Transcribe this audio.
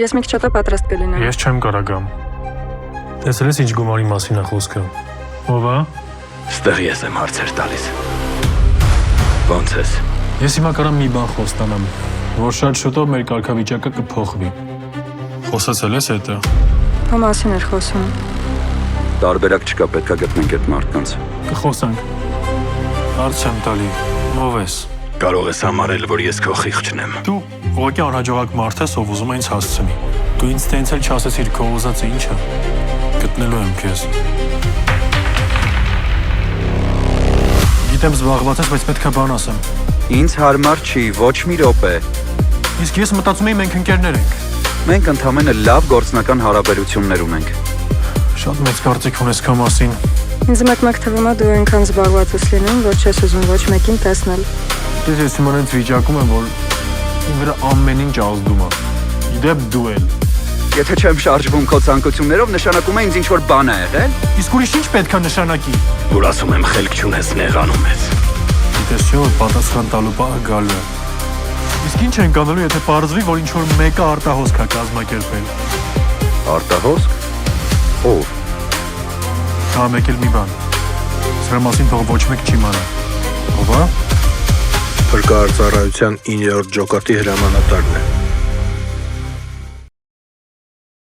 Ես մի քիչ հետո պատրաստ կլինեմ։ Ես չեմ կարող գամ։ Տեսել ես ինչ գումարի մասին է խոսքը։ Ո՞վ է։ Ստեղ ես եմ հարցեր տալիս։ Ո՞նց ես։ Ես հիմա կարամ մի բան խոստանամ, որ շատ շուտով մեր կարգավիճակը կփոխվի։ Խոսացել ես հետը։ Ո մասին էր խոսում։ Տարբերակ չկա, պետքա գտնենք այդ մարդկանց։ Կխոսանք։ Հարց եմ տալի։ Ո՞վ ես։ Կարող ես համարել, որ ես քո խիղճն եմ։ Դու ուղղակի անհաջողակ մարդ ես, ով ուզում է ինձ հասցնի։ Դու ինձ տենց էլ չասեցիր քո ուզածը ինչ է։ Գտնելու եմ քեզ։ Գիտեմ զբաղված ես, բայց պետք է բան ասեմ։ Ինձ հարմար չի, ոչ մի րոպե։ Իսկ ես մտածում էի մենք ընկերներ ենք։ Մենք ընդհանրապես լավ գործնական հարաբերություններ ունենք։ Շատ մեծ կարծիք ունես քո մասին։ Ինձ մեկ թվում է դու այնքան զբաղված ես լինում, որ չես ուզում ոչ մեկին տեսնել։ Ես հիմա այնց վիճակում եմ, որ իմ վրա ամեն ինչ ազդում է։ Իդեպ դու էլ։ Եթե չեմ շարժվում քո ցանկություններով, նշանակում է ինձ ինչ-որ բան է եղել։ Իսկ ուրիշ ինչ պետք է նշանակի։ Որ ասում եմ խելք չունես, նեղանում ես։ Գիտես չէ՞ որ պատասխան տալու բանը գալու է։ Իսկ ինչ ենք անելու, եթե պարզվի, որ ինչ-որ մեկը արտահոսք է կազմակերպել։ Արտահոսք։ Ո՞վ։ Հա մեկ էլ մի բան։ Սրա մասին թող ոչ մեկ չի իմանա։ Ո՞վ է։ Փրկարարության 9-րդ ջոկատի հրամանատարն է։